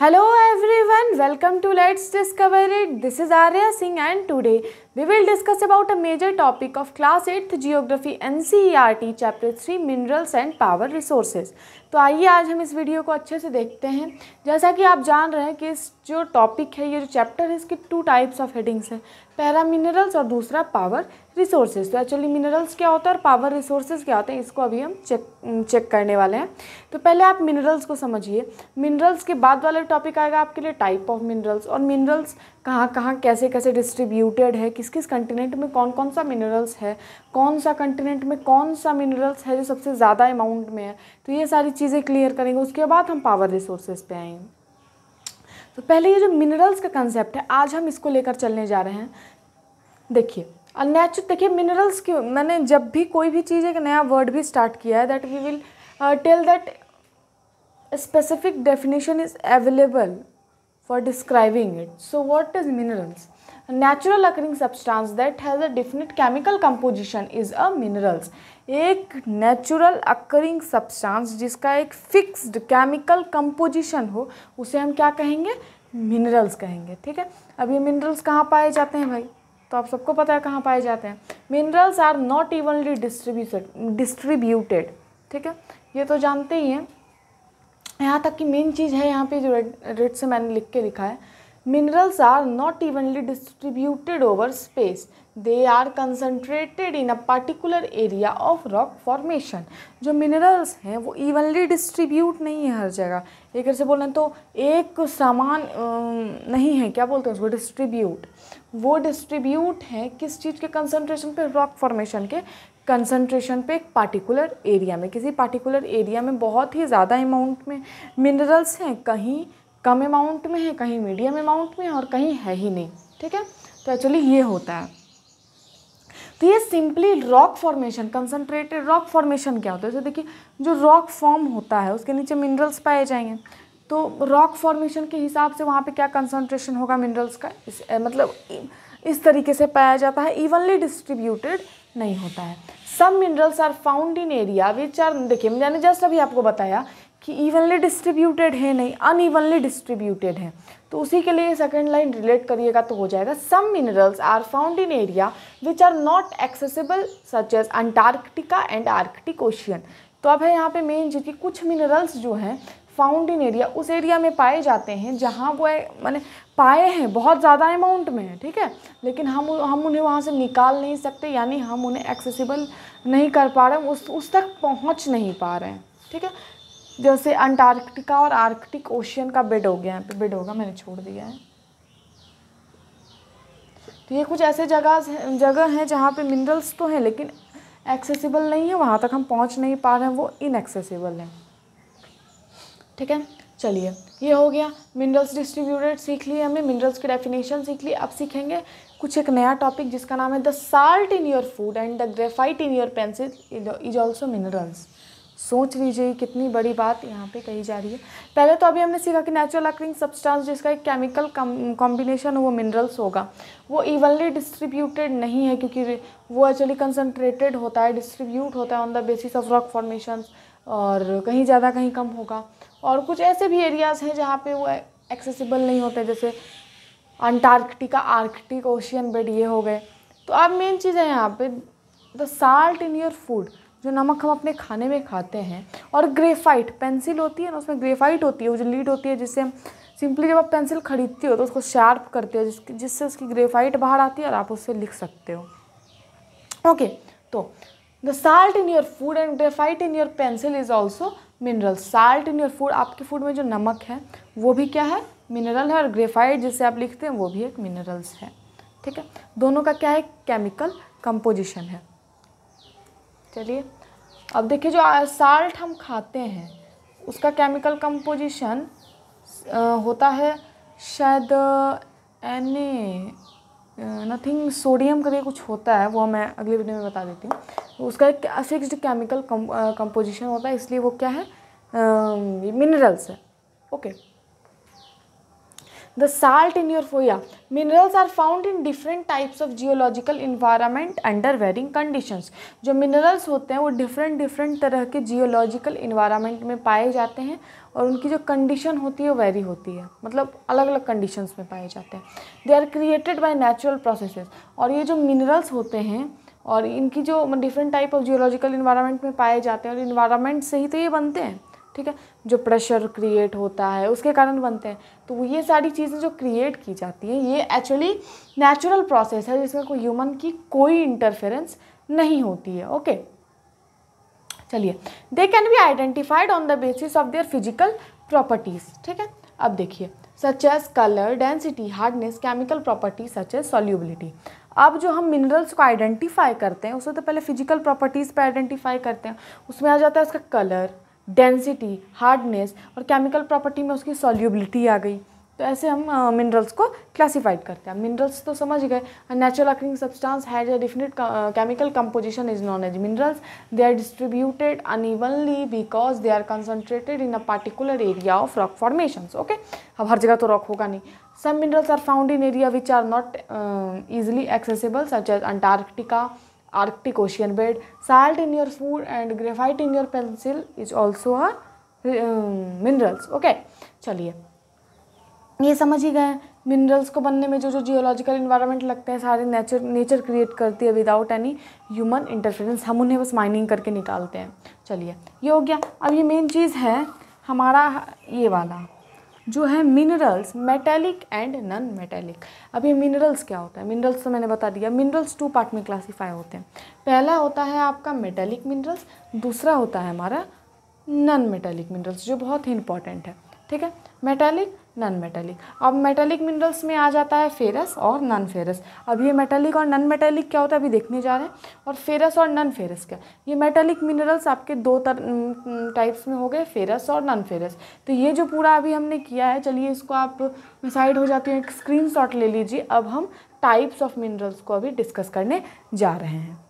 Hello everyone, welcome to Let's Discover It. This is Arya Singh and today we will discuss about a major topic of class 8th Geography NCERT Chapter 3 Minerals and Power Resources. तो आइए आज हम इस video को अच्छे से देखते हैं। जैसा कि आप जान रहे हैं कि इस जो टॉपिक है, ये जो चैप्टर है, इसके 2 टाइप्स ऑफ हेडिंग्स हैं, पहला मिनरल्स और दूसरा पावर रिसोर्सेज। तो एक्चुअली मिनरल्स क्या होता है और पावर रिसोर्सेज क्या होते हैं, इसको अभी हम चेक करने वाले हैं। तो पहले आप मिनरल्स को समझिए। मिनरल्स के बाद वाला टॉपिक आएगा आपके लिए टाइप ऑफ मिनरल्स, और मिनरल्स कहाँ कहाँ कैसे कैसे डिस्ट्रीब्यूटेड है, किस किस कंटिनेंट में कौन कौन सा मिनरल्स है, कौन सा कंटिनेंट में कौन सा मिनरल्स है जो सबसे ज़्यादा अमाउंट में है। तो ये सारी चीज़ें क्लियर करेंगे, उसके बाद हम पावर रिसोर्सेज पे आएंगे। तो पहले ये जो मिनरल्स का कंसेप्ट है, आज हम इसको लेकर चलने जा रहे हैं। देखिए मिनरल्स की मैंने जब भी कोई भी चीज़ एक नया वर्ड भी स्टार्ट किया है, that we will tell that specific definition is available for describing it. So what is minerals? A natural occurring substance that has a definite chemical composition is a minerals. एक natural occurring substance जिसका एक fixed chemical composition हो, उसे हम क्या कहेंगे? Minerals कहेंगे। ठीक है, अब ये मिनरल्स कहाँ पाए जाते हैं भाई? तो आप सबको पता है कहाँ पाए जाते हैं। Minerals are not evenly distributed. ठीक है, ये तो जानते ही हैं। यहाँ तक कि मेन चीज़ है, यहाँ पे जो रेड से मैंने लिख के लिखा है, minerals are not evenly distributed over space, they are concentrated in a particular area of rock formation. जो मिनरल्स हैं वो इवनली डिस्ट्रीब्यूट नहीं है हर जगह। एक तरह से बोलें तो एक समान नहीं है, क्या बोलते हैं उसको, डिस्ट्रीब्यूट। वो डिस्ट्रीब्यूट है किस चीज़ के कंसनट्रेशन पे? रॉक फॉर्मेशन के कंसंट्रेशन पे एक पार्टिकुलर एरिया में, किसी पार्टिकुलर एरिया में बहुत ही ज़्यादा अमाउंट में मिनरल्स हैं, कहीं कम अमाउंट में है, कहीं मीडियम अमाउंट में है और कहीं है ही नहीं। ठीक है, तो एक्चुअली ये होता है। तो ये simply rock formation, concentrated rock formation क्या होता है? जैसे देखिए जो रॉक फॉर्म होता है उसके नीचे मिनरल्स पाए जाएंगे, तो रॉक फॉर्मेशन के हिसाब से वहाँ पे क्या कंसंट्रेशन होगा मिनरल्स का, मतलब इस तरीके से पाया जाता है, इवनली डिस्ट्रीब्यूटेड नहीं होता है। Some minerals are found in area which are, देखिए मैंने जस्ट अभी आपको बताया कि इवनली डिस्ट्रीब्यूटेड है नहीं, अनइवनली डिस्ट्रीब्यूटेड है। तो उसी के लिए सेकंड लाइन रिलेट करिएगा तो हो जाएगा, some minerals are found in area which are not accessible such as Antarctica and Arctic Ocean. तो अब है यहाँ पे मेन चीज़ कि कुछ मिनरल्स जो हैं फाउंड इन एरिया, उस एरिया में पाए जाते हैं जहाँ वो मैंने पाए हैं बहुत ज़्यादा अमाउंट में है। ठीक है, लेकिन हम उन्हें वहाँ से निकाल नहीं सकते, यानी हम उन्हें एक्सेसिबल नहीं कर पा रहे हैं, उस तक पहुँच नहीं पा रहे हैं। ठीक है, जैसे अंटार्कटिका और आर्कटिक ओशियन का बेड हो गया, यहाँ पे बेड होगा, मैंने छोड़ दिया है। तो ये कुछ ऐसे जगह हैं जहाँ पे मिनरल्स तो हैं लेकिन एक्सेसिबल नहीं है, वहाँ तक हम पहुँच नहीं पा रहे हैं, वो इनएक्सेसिबल है। ठीक है, चलिए ये हो गया मिनरल्स डिस्ट्रीब्यूटेड सीख लिए हमने, मिनरल्स की डेफिनेशन सीख ली। अब सीखेंगे कुछ एक नया टॉपिक जिसका नाम है the salt in your food and the graphite in your pencil is also minerals. सोच लीजिए कितनी बड़ी बात यहाँ पे कही जा रही है। पहले तो अभी हमने सीखा कि नेचुरल अकरिंग सब्सटेंस जिसका एक केमिकल कॉम्बिनेशन हो वो मिनरल्स होगा, वो इवनली डिस्ट्रीब्यूटेड नहीं है क्योंकि वो एक्चुअली कंसनट्रेटेड होता है, डिस्ट्रीब्यूट होता है on the basis of rock formations, और कहीं ज़्यादा कहीं कम होगा। और कुछ ऐसे भी एरियाज़ हैं जहाँ पे वो एक्सेसिबल नहीं होते, जैसे अंटार्कटिका, आर्कटिक ओशियन बेड, ये हो गए। तो अब मेन चीज़ है यहाँ पे the salt in your food, जो नमक हम अपने खाने में खाते हैं, और ग्रेफाइट, पेंसिल होती है ना, उसमें ग्रेफाइट होती है, वो जो लीड होती है जिससे हम सिंपली जब आप पेंसिल खरीदते हो तो उसको शार्प करते हो, जिससे उसकी ग्रेफाइट बाहर आती है और आप उससे लिख सकते हो। ओके, तो the salt in your food and graphite in your pencil is also minerals. Salt in your food, आपके फूड में जो नमक है वो भी क्या है, मिनरल है, और ग्रेफाइट जिससे आप लिखते हैं वो भी एक मिनरल्स है। ठीक है, दोनों का क्या है, केमिकल कंपोजिशन है। चलिए अब देखिए जो साल्ट हम खाते हैं उसका केमिकल कंपोजिशन होता है शायद नथिंग सोडियम करके कुछ होता है, वो मैं अगले वीडियो में बता देती हूँ। उसका एक फिक्स्ड केमिकल कंपोजिशन होता है, इसलिए वो क्या है, मिनरल्स है। Okay, The salt in your food, yeah. Minerals are found in different types of geological environment under varying conditions. जो minerals होते हैं वो different तरह के geological environment में पाए जाते हैं और उनकी जो condition होती है वो vary होती है, मतलब अलग अलग conditions में पाए जाते हैं. They are created by natural processes. और ये जो minerals होते हैं और इनकी जो different type of geological environment में पाए जाते हैं और इन्वायरमेंट से ही तो ये बनते हैं, ठीक है. जो प्रेशर क्रिएट होता है उसके कारण बनते हैं. तो ये सारी चीज़ें जो क्रिएट की जाती हैं ये एक्चुअली नेचुरल प्रोसेस है जिसमें कोई ह्यूमन की कोई इंटरफेरेंस नहीं होती है. ओके, चलिए. They can be identified on the basis of their physical properties. ठीक है, अब देखिए, such as colour, density, hardness, chemical property such as solubility. अब जो हम मिनरल्स को आइडेंटिफाई करते हैं उससे तो पहले फिजिकल प्रॉपर्टीज़ पे आइडेंटिफाई करते हैं. उसमें आ जाता है उसका कलर, डेंसिटी, हार्डनेस और केमिकल प्रॉपर्टी में उसकी सॉल्युबिलिटी आ गई. तो ऐसे हम मिनरल्स को क्लासिफाइड करते हैं. मिनरल्स तो समझ गए. Natural occurring substance has a definite chemical composition is known as minerals. They are distributed unevenly because they are concentrated in a particular area of rock formations. Okay, अब हर जगह तो रॉक होगा नहीं. Some minerals are found in area which are not easily accessible such as Antarctica, Arctic ocean bed. Salt in your food and graphite in your pencil is also a minerals. Okay, चलिए, ये समझ ही गए. Minerals को बनने में जो जो geological environment लगते हैं सारे नेचर क्रिएट करती है विदाउट एनी ह्यूमन इंटरफेरेंस. हम उन्हें बस माइनिंग करके निकालते हैं. चलिए, ये हो गया. अब ये मेन चीज़ है हमारा ये वाला जो है minerals, metallic and non metallic. अब ये मिनरल्स क्या होता है? मिनरल्स तो मैंने बता दिया. मिनरल्स 2 पार्ट में क्लासीफाई होते हैं. पहला होता है आपका मेटेलिक मिनरल्स, दूसरा होता है हमारा नॉन मेटेलिक मिनरल्स जो बहुत ही इंपॉर्टेंट है. ठीक है, मेटेलिक, नॉन मेटेलिक. अब मेटेलिक मिनरल्स में आ जाता है फेरस और नॉन फेरस. अब ये मेटेलिक और नॉन मेटेलिक क्या होता है अभी देखने जा रहे हैं. और फेरस और नॉन फेरस क्या, ये मेटेलिक मिनरल्स आपके 2 टाइप्स में हो गए, फेरस और नॉन फेरस. तो ये जो पूरा अभी हमने किया है, चलिए इसको आप साइड हो जाती है, एक स्क्रीनशॉट ले लीजिए. अब हम टाइप्स ऑफ मिनरल्स को अभी डिस्कस करने जा रहे हैं.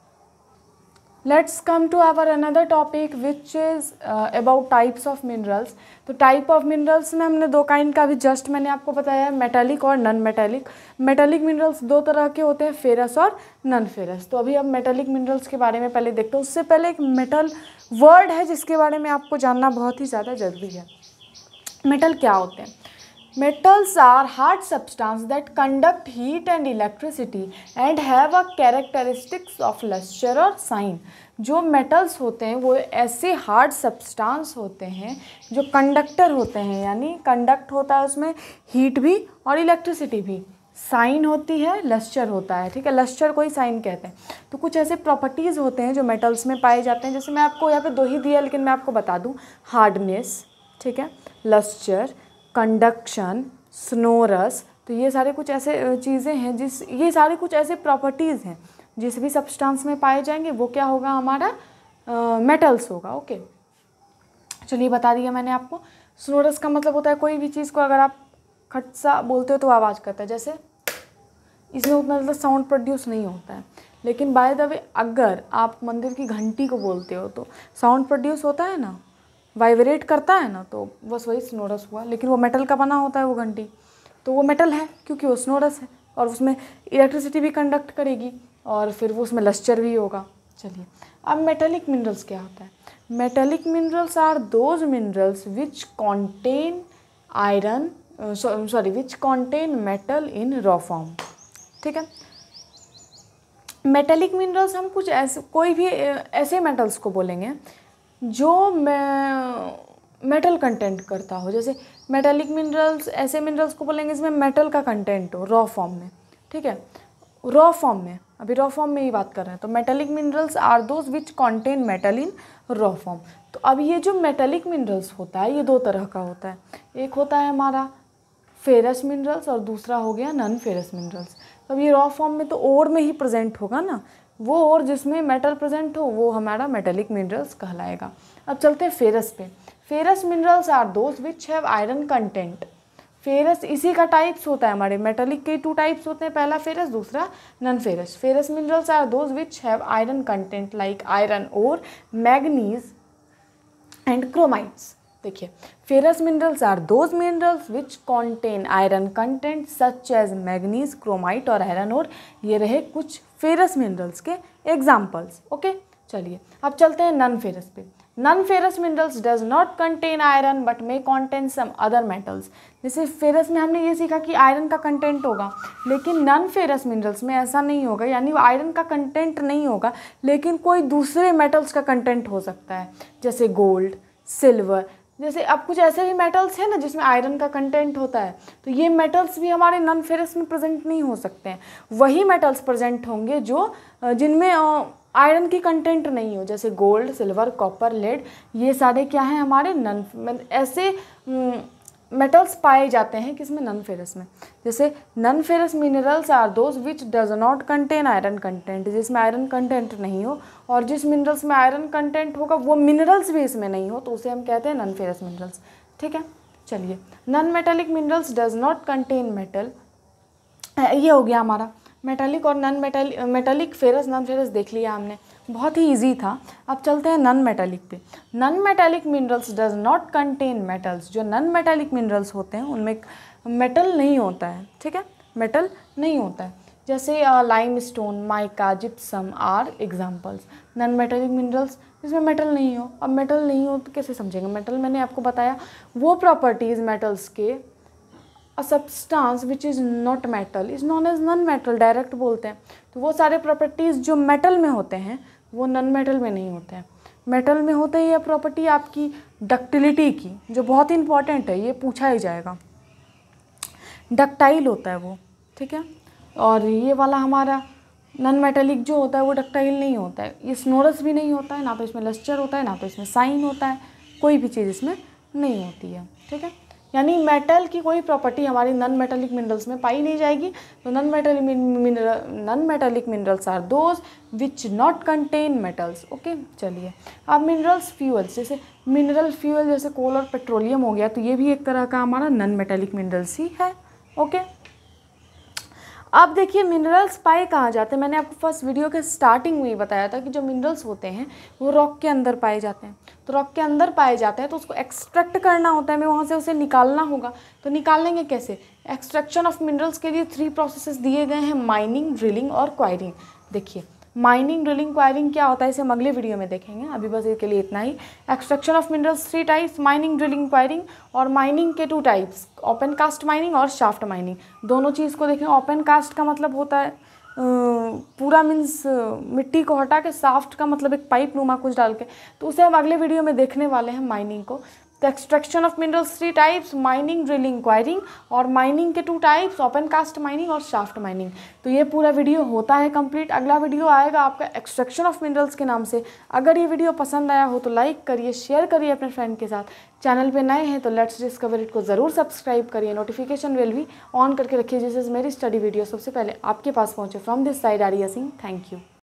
Let's come to our another topic which is about types of minerals. तो टाइप ऑफ मिनरल्स में हमने 2 काइंड का भी जस्ट मैंने आपको बताया, मेटेलिक और नॉन मेटेलिक. मेटेलिक मिनरल्स 2 तरह के होते हैं, फेरस और नॉन फेरस. तो अभी हम मेटेलिक मिनरल्स के बारे में पहले देखते हैं. उससे पहले एक मेटल वर्ड है जिसके बारे में आपको जानना बहुत ही ज़्यादा ज़रूरी है. मेटल क्या होते हैं? Metals are hard substances that conduct heat and electricity and have a characteristics of luster or shine. जो मेटल्स होते हैं वो ऐसे हार्ड सब्सटेंस होते हैं जो कंडक्टर होते हैं, यानी कंडक्ट होता है उसमें हीट भी और इलेक्ट्रिसिटी भी. साइन होती है, लस्टर होता है. ठीक है, लस्टर को ही साइन कहते हैं. तो कुछ ऐसे प्रॉपर्टीज़ होते हैं जो मेटल्स में पाए जाते हैं. जैसे मैं आपको यहाँ पे 2 ही दिया लेकिन मैं आपको बता दूँ. हार्डनेस, ठीक है, लस्टर, कंडक्शन, स्नोरस. तो ये सारे कुछ ऐसे चीज़ें हैं ये सारे कुछ ऐसे प्रॉपर्टीज़ हैं जिस भी सब्सटेंस में पाए जाएंगे वो क्या होगा, हमारा मेटल्स होगा. ओके, चलिए बता दिया मैंने आपको. स्नोरस का मतलब होता है कोई भी चीज़ को अगर आप खटसा बोलते हो तो आवाज़ करता है. जैसे इसमें उतना ज़्यादा साउंड प्रोड्यूस नहीं होता है, लेकिन बाय द वे अगर आप मंदिर की घंटी को बोलते हो तो साउंड प्रोड्यूस होता है ना, वाइब्रेट करता है ना, तो बस वही स्नोरस हुआ. लेकिन वो मेटल का बना होता है वो घंटी, तो वो मेटल है क्योंकि वो स्नोरस है और उसमें इलेक्ट्रिसिटी भी कंडक्ट करेगी और फिर वो उसमें लस्टर भी होगा. चलिए, अब मेटेलिक मिनरल्स क्या होता है? Metallic minerals are those minerals which contain iron which contain metal in raw form. ठीक है, मेटेलिक मिनरल्स हम कुछ ऐसे कोई भी ऐसे मेटल्स को बोलेंगे जो मेटल कंटेंट करता हो. जैसे मेटेलिक मिनरल्स, ऐसे मिनरल्स को बोलेंगे इसमें मेटल का कंटेंट हो रॉ फॉर्म में. ठीक है, रॉ फॉर्म में, अभी रॉ फॉर्म में ही बात कर रहे हैं. तो metallic minerals are those which contain metal in raw form. तो अब ये जो मेटेलिक मिनरल्स होता है ये 2 तरह का होता है. एक होता है हमारा फेरस मिनरल्स और दूसरा हो गया नॉन फेरस मिनरल्स. तो अब ये रॉ फॉर्म में तो ओर में ही प्रेजेंट होगा ना, वो और जिसमें मेटल प्रेजेंट हो वो हमारा मेटेलिक मिनरल्स कहलाएगा. अब चलते हैं फेरस पे. Ferrous minerals are those which have iron content. Ferrous इसी का टाइप्स होता है, हमारे मेटेलिक के 2 टाइप्स होते हैं, पहला फेरस दूसरा non ferrous. Ferrous minerals are those which have iron content like iron और मैग्नीज एंड क्रोमाइट्स. देखिए, ferrous minerals are those minerals which contain iron content such as manganese, chromite और iron ore. ये रहे कुछ ferrous minerals के examples. Okay, चलिए अब चलते हैं नॉन फेरस पे। Non ferrous minerals does not contain iron but may contain some other metals. जैसे फेरस में हमने ये सीखा कि आयरन का कंटेंट होगा, लेकिन नॉन फेरस मिनरल्स में ऐसा नहीं होगा, यानी वो आयरन का कंटेंट नहीं होगा लेकिन कोई दूसरे मेटल्स का कंटेंट हो सकता है, जैसे गोल्ड, सिल्वर। जैसे अब कुछ ऐसे भी मेटल्स हैं ना जिसमें आयरन का कंटेंट होता है, तो ये मेटल्स भी हमारे नॉन फेरस में प्रेजेंट नहीं हो सकते हैं। वही मेटल्स प्रेजेंट होंगे जो जिनमें आयरन की कंटेंट नहीं हो, जैसे गोल्ड, सिल्वर, कॉपर, लेड। ये सारे क्या हैं हमारे नॉन ऐसे मेटल्स पाए जाते हैं किसमें, नॉन फेरस में। जैसे non ferrous minerals are those which does not contain iron content, जिसमें आयरन कंटेंट नहीं हो, और जिस मिनरल्स में आयरन कंटेंट होगा वो मिनरल्स भी इसमें नहीं हो तो उसे हम कहते हैं नॉन फेरस मिनरल्स। ठीक है, चलिए non metallic minerals does not contain metal. ये हो गया हमारा मेटालिक और non metallic ferrous non ferrous देख लिया हमने, बहुत ही इजी था। अब चलते हैं नॉन मेटालिक पे। Non metallic minerals does not contain metals. जो नॉन मेटालिक मिनरल्स होते हैं उनमें मेटल नहीं होता है। ठीक है, मेटल नहीं होता है। जैसे limestone, mica, gypsum are examples non metallic minerals जिसमें मेटल नहीं हो। अब मेटल नहीं हो तो कैसे समझेंगे? मेटल मैंने आपको बताया वो प्रॉपर्टीज़ मेटल्स के, a substance which is not metal is known as non metal, direct बोलते हैं। तो वो सारे प्रॉपर्टीज़ जो मेटल में होते हैं वो नॉन मेटल में नहीं होते हैं। मेटल में होते हैं ये प्रॉपर्टी आपकी डक्टिलिटी की, जो बहुत इंपॉर्टेंट है, ये पूछा ही जाएगा। डक्टाइल होता है वो, ठीक है। और ये वाला हमारा नॉन मेटेलिक जो होता है वो डक्टाइल नहीं होता है। ये स्नोरस भी नहीं होता है, ना तो इसमें लस्टर होता है, ना तो इसमें साइन होता है, कोई भी चीज़ इसमें नहीं होती है। ठीक है, यानी मेटल की कोई प्रॉपर्टी हमारी नॉन मेटेलिक मिनरल्स में पाई नहीं जाएगी। तो non metallic minerals are those which not contain metals. Okay, चलिए अब मिनरल्स फ्यूल्स, जैसे मिनरल फ्यूल जैसे कोल और पेट्रोलियम हो गया, तो ये भी एक तरह का हमारा नॉन मेटेलिक मिनरल्स ही है। ओके, अब देखिए मिनरल्स पाए कहाँ जाते हैं। मैंने आपको फर्स्ट वीडियो के स्टार्टिंग में ही बताया था कि जो मिनरल्स होते हैं वो रॉक के अंदर पाए जाते हैं। तो रॉक के अंदर पाए जाते हैं तो उसको एक्सट्रैक्ट करना होता है, हमें वहाँ से उसे निकालना होगा। तो निकालेंगे कैसे? एक्सट्रैक्शन ऑफ मिनरल्स के लिए 3 प्रोसेसेस दिए गए हैं, माइनिंग, ड्रिलिंग और क्वायरिंग। देखिए माइनिंग, ड्रिलिंग, क्वायरिंग क्या होता है इसे हम अगले वीडियो में देखेंगे, अभी बस इसके लिए इतना ही। Extraction of minerals 3 types, mining, drilling, quarrying. और माइनिंग के 2 टाइप्स, ओपन कास्ट माइनिंग और शाफ्ट माइनिंग। दोनों चीज़ को देखें। ओपन कास्ट का मतलब होता है पूरा मीन्स मिट्टी को हटा के, शाफ्ट का मतलब एक पाइप नुमा कुछ डाल के, तो उसे हम अगले वीडियो में देखने वाले हैं माइनिंग को। तो extraction of minerals 3 types, mining, drilling, quarrying. और माइनिंग के 2 टाइप्स, ओपन कास्ट माइनिंग और शाफ्ट माइनिंग। तो ये पूरा वीडियो होता है कंप्लीट। अगला वीडियो आएगा आपका एक्सट्रैक्शन ऑफ मिनरल्स के नाम से। अगर ये वीडियो पसंद आया हो तो लाइक करिए, शेयर करिए अपने फ्रेंड के साथ। चैनल पे नए हैं तो लेट्स डिस्कवर इट को ज़रूर सब्सक्राइब करिए, नोटिफिकेशन बेल भी ऑन करके रखिए जिससे मेरी स्टडी वीडियो सबसे पहले आपके पास पहुँचे। From this side Arya Singh, thank you.